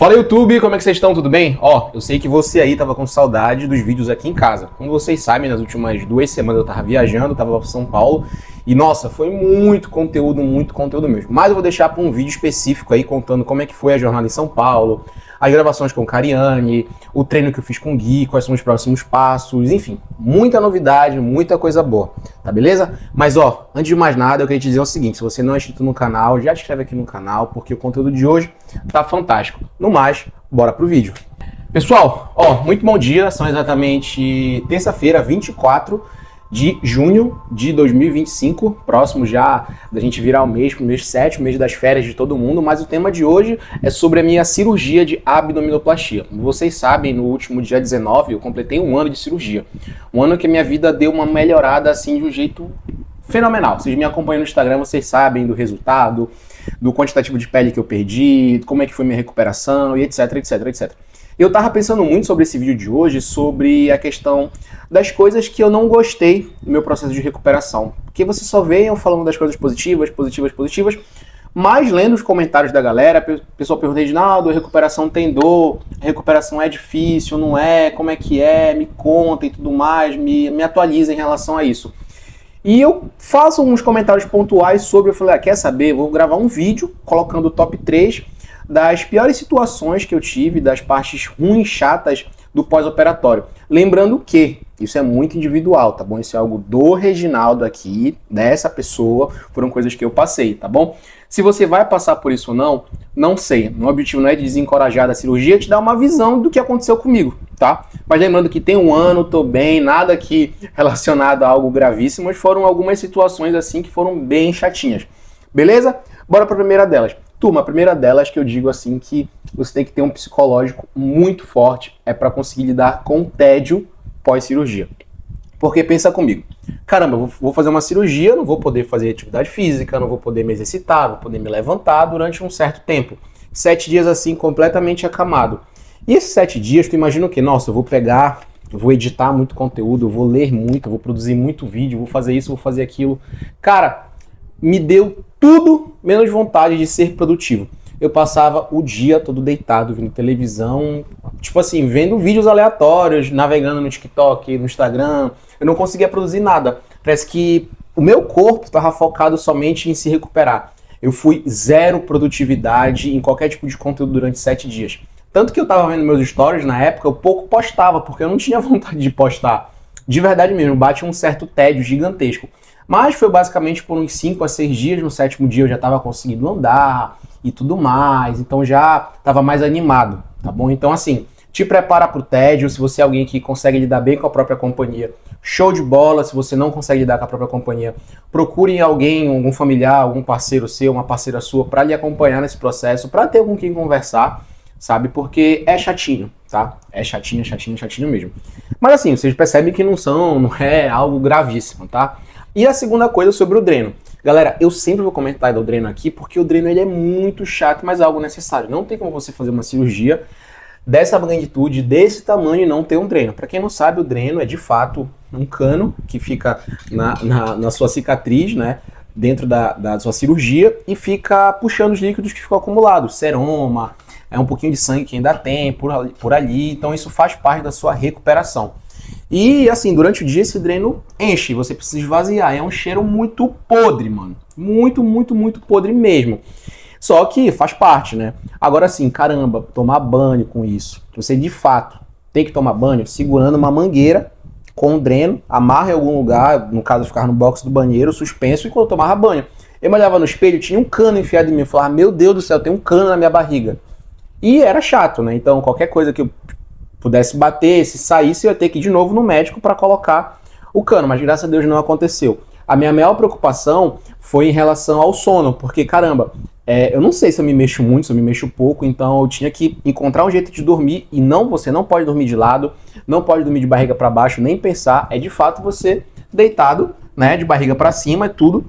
Fala YouTube, como é que vocês estão? Tudo bem? Ó, eu sei que você aí tava com saudade dos vídeos aqui em casa. Como vocês sabem, nas últimas 2 semanas eu tava viajando, tava para São Paulo e nossa, foi muito conteúdo mesmo. Mas eu vou deixar para um vídeo específico aí contando como é que foi a jornada em São Paulo, as gravações com Cariani, o treino que eu fiz com o Gui, quais são os próximos passos, enfim, muita novidade, muita coisa boa, tá beleza? Mas ó, antes de mais nada, eu queria te dizer o seguinte, se você não é inscrito no canal, já te inscreve aqui no canal, porque o conteúdo de hoje tá fantástico. No mais, bora pro vídeo. Pessoal, ó, muito bom dia, são exatamente terça-feira, 24 de junho de 2025, próximo já da gente virar o mês 7, o mês das férias de todo mundo, mas o tema de hoje é sobre a minha cirurgia de abdominoplastia. Como vocês sabem, no último dia 19 eu completei um ano de cirurgia, um ano que a minha vida deu uma melhorada assim de um jeito fenomenal. Vocês me acompanham no Instagram, vocês sabem do resultado, do quantitativo de pele que eu perdi, como é que foi minha recuperação e etc. Eu tava pensando muito sobre esse vídeo de hoje, sobre a questão das coisas que eu não gostei no meu processo de recuperação. Porque vocês só veem eu falando das coisas positivas, mas lendo os comentários da galera, o pessoal pergunta, Reginaldo, a recuperação tem dor, a recuperação é difícil, não é, como é que é, me conta e tudo mais, me atualiza em relação a isso. E eu faço uns comentários pontuais sobre, eu falei, quer saber, vou gravar um vídeo colocando o top 3 das piores situações que eu tive, das partes ruins, chatas do pós-operatório. Lembrando que isso é muito individual, tá bom? Isso é algo do Reginaldo aqui, dessa pessoa, foram coisas que eu passei, tá bom? Se você vai passar por isso ou não, não sei. O objetivo não é desencorajar da cirurgia, é te dar uma visão do que aconteceu comigo, tá? Mas lembrando que tem um ano, tô bem, nada aqui relacionado a algo gravíssimo, mas foram algumas situações assim que foram bem chatinhas. Beleza? Bora pra primeira delas. Turma, a primeira delas que eu digo assim que você tem que ter um psicológico muito forte é para conseguir lidar com o tédio pós-cirurgia. Porque pensa comigo, caramba, vou fazer uma cirurgia, não vou poder fazer atividade física, não vou poder me exercitar, não vou poder me levantar durante um certo tempo. 7 dias assim, completamente acamado. E esses 7 dias, tu imagina o quê? Nossa, eu vou pegar, eu vou editar muito conteúdo, eu vou ler muito, eu vou produzir muito vídeo, vou fazer isso, vou fazer aquilo. Cara, me deu tudo menos vontade de ser produtivo. Eu passava o dia todo deitado, vendo televisão, tipo assim, vendo vídeos aleatórios, navegando no TikTok, no Instagram. Eu não conseguia produzir nada. Parece que o meu corpo estava focado somente em se recuperar. Eu fui zero produtividade em qualquer tipo de conteúdo durante 7 dias. Tanto que eu estava vendo meus stories na época, eu pouco postava, porque eu não tinha vontade de postar. De verdade mesmo, bate um certo tédio gigantesco. Mas foi basicamente por uns 5 a 6 dias, no 7º dia eu já estava conseguindo andar e tudo mais, então já estava mais animado, tá bom? Então assim, te prepara para o tédio, se você é alguém que consegue lidar bem com a própria companhia, show de bola. Se você não consegue lidar com a própria companhia, procure alguém, algum familiar, algum parceiro seu, uma parceira sua, para lhe acompanhar nesse processo, para ter com quem conversar, sabe? Porque é chatinho, tá? É chatinho mesmo. Mas assim, vocês percebem que não é algo gravíssimo, tá? E a segunda coisa sobre o dreno. Galera, eu sempre vou comentar do dreno aqui, porque o dreno ele é muito chato, mas é algo necessário. Não tem como você fazer uma cirurgia dessa magnitude, desse tamanho e não ter um dreno. Para quem não sabe, o dreno é de fato um cano que fica na sua cicatriz, né? Dentro da sua cirurgia e fica puxando os líquidos que ficam acumulados. Seroma, é um pouquinho de sangue que ainda tem por ali. Então isso faz parte da sua recuperação. E assim, durante o dia esse dreno enche, você precisa esvaziar. É um cheiro muito podre, mano. Muito podre mesmo. Só que faz parte, né? Agora sim, caramba, tomar banho com isso. Você de fato tem que tomar banho segurando uma mangueira com o dreno, amarra em algum lugar, no caso ficar no box do banheiro, suspenso, enquanto eu tomava banho. Eu me olhava no espelho, tinha um cano enfiado em mim. Eu falava, meu Deus do céu, tem um cano na minha barriga. E era chato, né? Então qualquer coisa que eu pudesse bater, se saísse, eu ia ter que ir de novo no médico para colocar o cano, mas graças a Deus não aconteceu. A minha maior preocupação foi em relação ao sono, porque caramba, eu não sei se eu me mexo muito, se eu me mexo pouco, então eu tinha que encontrar um jeito de dormir e você não pode dormir de lado, não pode dormir de barriga para baixo, nem pensar, é de fato você deitado, né, de barriga para cima, é tudo.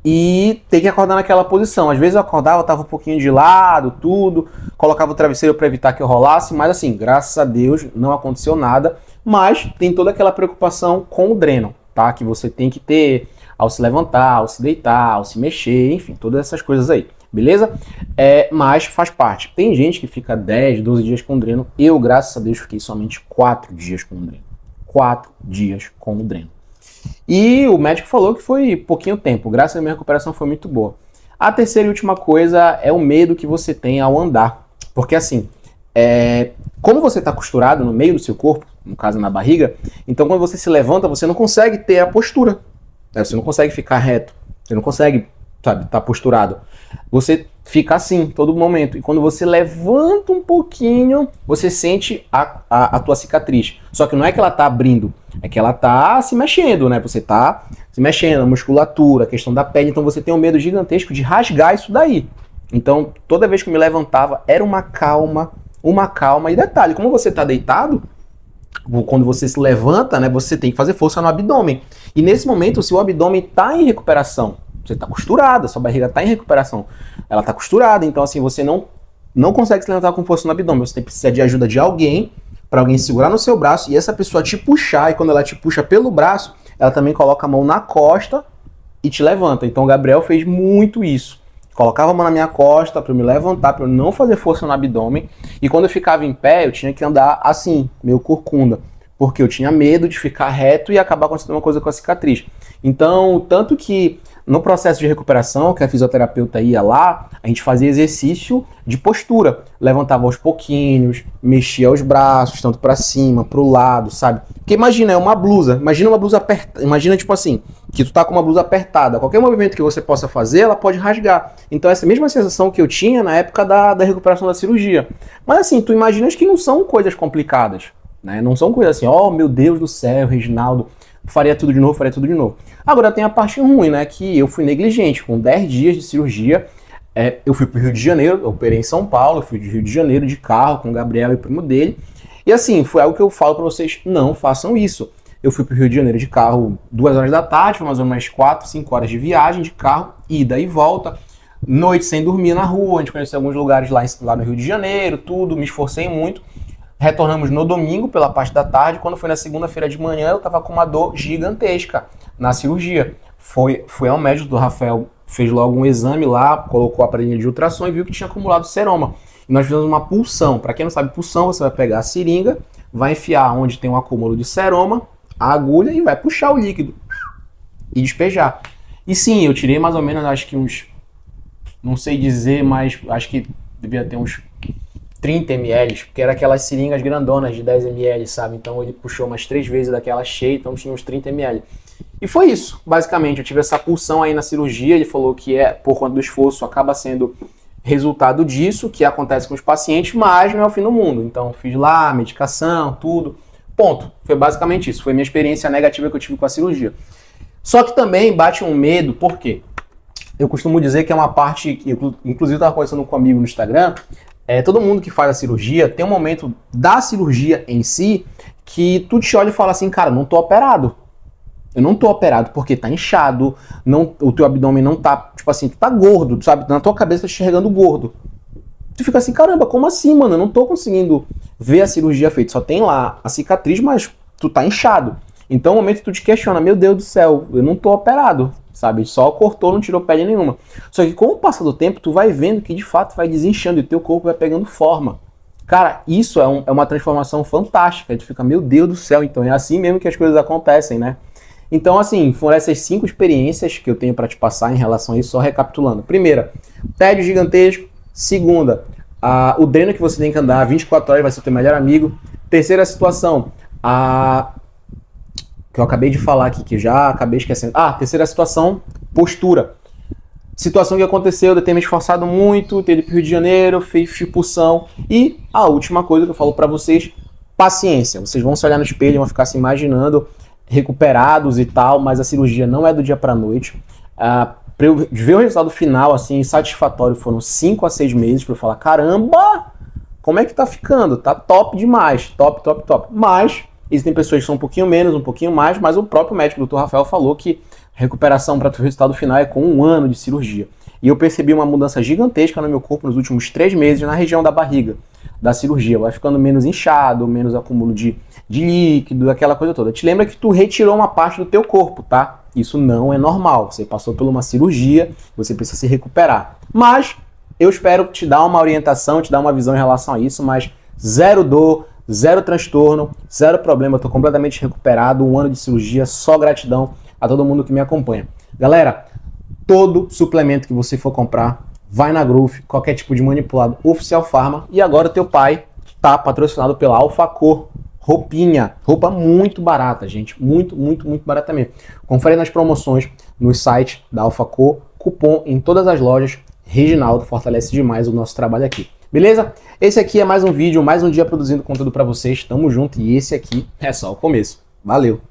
E tem que acordar naquela posição. Às vezes eu acordava, tava um pouquinho de lado, tudo, colocava o travesseiro para evitar que eu rolasse, mas assim, graças a Deus não aconteceu nada, mas tem toda aquela preocupação com o dreno, tá? Que você tem que ter ao se levantar, ao se deitar, ao se mexer, enfim, todas essas coisas aí. beleza? Mas faz parte. Tem gente que fica 10, 12 dias com dreno. Eu, graças a Deus, fiquei somente 4 dias com dreno. 4 dias com o dreno. E o médico falou que foi pouquinho tempo. Graças a Deus, minha recuperação foi muito boa. A terceira e última coisa é o medo que você tem ao andar. Porque assim, como você está costurado no meio do seu corpo, no caso na barriga, então quando você se levanta, você não consegue ter a postura. Você não consegue ficar reto. Você não consegue, sabe, estar posturado. Você fica assim todo momento. E quando você levanta um pouquinho, você sente a tua cicatriz. Só que não é que ela tá abrindo, é que ela tá se mexendo, né? Você tá se mexendo, a musculatura, a questão da pele. Então você tem um medo gigantesco de rasgar isso daí. Então toda vez que eu me levantava, era uma calma. E detalhe, como você tá deitado, quando você se levanta, né, você tem que fazer força no abdômen. E nesse momento, o seu abdômen tá em recuperação. Você está costurada, sua barriga está em recuperação. Ela está costurada, então assim, você não consegue se levantar com força no abdômen. Você precisa de ajuda de alguém, para alguém segurar no seu braço e essa pessoa te puxar. E quando ela te puxa pelo braço, ela também coloca a mão na costa e te levanta. Então o Gabriel fez muito isso. Colocava a mão na minha costa para eu me levantar, para eu não fazer força no abdômen. E quando eu ficava em pé, eu tinha que andar assim, meio corcunda. Porque eu tinha medo de ficar reto e acabar acontecendo uma coisa com a cicatriz. Então, tanto que no processo de recuperação, que a fisioterapeuta ia lá, a gente fazia exercício de postura. Levantava aos pouquinhos, mexia os braços, tanto para cima, para o lado, sabe? Porque imagina, é uma blusa. Imagina uma blusa apertada. Imagina, tipo assim, que tu tá com uma blusa apertada. Qualquer movimento que você possa fazer, ela pode rasgar. Então, essa mesma sensação que eu tinha na época da recuperação da cirurgia. Mas assim, tu imaginas que não são coisas complicadas, né? Não são coisas assim, oh meu Deus do céu, Reginaldo, faria tudo de novo. Agora tem a parte ruim, né, que eu fui negligente, com 10 dias de cirurgia, eu fui pro Rio de Janeiro, eu operei em São Paulo, eu fui de Rio de Janeiro de carro com o Gabriel e o primo dele, e assim, foi algo que eu falo pra vocês, não façam isso. Eu fui pro Rio de Janeiro de carro 2 horas da tarde, foi mais ou menos 4, 5 horas de viagem de carro, ida e volta, noite sem dormir na rua, a gente conheceu alguns lugares lá no Rio de Janeiro, tudo, me esforcei muito. Retornamos no domingo, pela parte da tarde. Quando foi na segunda-feira de manhã, eu tava com uma dor gigantesca na cirurgia. Fui ao médico do Rafael, fez logo um exame lá, colocou a aparelho de ultrassom e viu que tinha acumulado seroma. E nós fizemos uma punção. Para quem não sabe, punção, você vai pegar a seringa, vai enfiar onde tem um acúmulo de seroma, a agulha, e vai puxar o líquido e despejar. E sim, eu tirei mais ou menos, acho que uns, não sei dizer, mas acho que devia ter uns 30 ml, porque era aquelas seringas grandonas de 10 ml, sabe? Então ele puxou umas 3 vezes daquela cheia, então tinha uns 30 ml. E foi isso, basicamente. Eu tive essa pulsão aí na cirurgia, ele falou que por conta do esforço, acaba sendo resultado disso, que acontece com os pacientes, mas não é o fim do mundo. Então fiz lá, medicação, tudo. Ponto. Foi basicamente isso. Foi minha experiência negativa que eu tive com a cirurgia. Só que também bate um medo, por quê? Eu costumo dizer que é uma parte, que inclusive eu estava conversando com um amigo no Instagram, todo mundo que faz a cirurgia tem um momento da cirurgia em si que tu te olha e fala assim, cara, não tô operado. Eu não tô operado porque tá inchado, o teu abdômen não tá, tipo assim, tu tá gordo, sabe? Na tua cabeça tá enxergando gordo. Tu fica assim, caramba, como assim, mano? Eu não tô conseguindo ver a cirurgia feita. Só tem lá a cicatriz, mas tu tá inchado. Então, no momento que tu te questiona, meu Deus do céu, eu não tô operado, sabe? Só cortou, não tirou pele nenhuma. Só que com o passar do tempo, tu vai vendo que de fato vai desinchando e o teu corpo vai pegando forma. Cara, isso é uma transformação fantástica. Tu fica, meu Deus do céu, então é assim mesmo que as coisas acontecem, né? Então, assim, foram essas 5 experiências que eu tenho para te passar em relação a isso, só recapitulando. Primeira, tédio gigantesco. Segunda, o dreno que você tem que andar 24 horas vai ser o teu melhor amigo. Terceira situação, que eu acabei de falar aqui, que eu já acabei esquecendo. Terceira situação, postura. Situação que aconteceu, eu ter me esforçado muito, ter ido pro Rio de Janeiro, fiz expulsão. E a última coisa que eu falo para vocês, paciência. Vocês vão se olhar no espelho e vão ficar se imaginando recuperados e tal, mas a cirurgia não é do dia pra noite. Pra eu ver o resultado final, assim, satisfatório, foram 5 a 6 meses pra eu falar, caramba, como é que tá ficando? Tá top demais, top. Mas existem pessoas que são um pouquinho menos, um pouquinho mais, mas o próprio médico, o Dr. Rafael, falou que a recuperação para o resultado final é com 1 ano de cirurgia. E eu percebi uma mudança gigantesca no meu corpo nos últimos 3 meses na região da barriga. da cirurgia. Vai ficando menos inchado, menos acúmulo de líquido, aquela coisa toda. Te lembra que tu retirou uma parte do teu corpo, tá? Isso não é normal. Você passou por uma cirurgia, você precisa se recuperar. Mas eu espero te dar uma orientação, te dar uma visão em relação a isso, mas zero dor, zero transtorno, zero problema. Eu tô completamente recuperado, 1 ano de cirurgia, só gratidão a todo mundo que me acompanha. Galera, todo suplemento que você for comprar, vai na Growth, qualquer tipo de manipulado Oficial Pharma. E agora teu pai tá patrocinado pela Alphacor. Roupinha, roupa muito barata, gente, muito barata mesmo. Confere nas promoções no site da Alphacor, cupom em todas as lojas. Reginaldo fortalece demais o nosso trabalho aqui. Beleza? Esse aqui é mais um vídeo, mais um dia produzindo conteúdo para vocês. Tamo junto e esse aqui é só o começo. Valeu!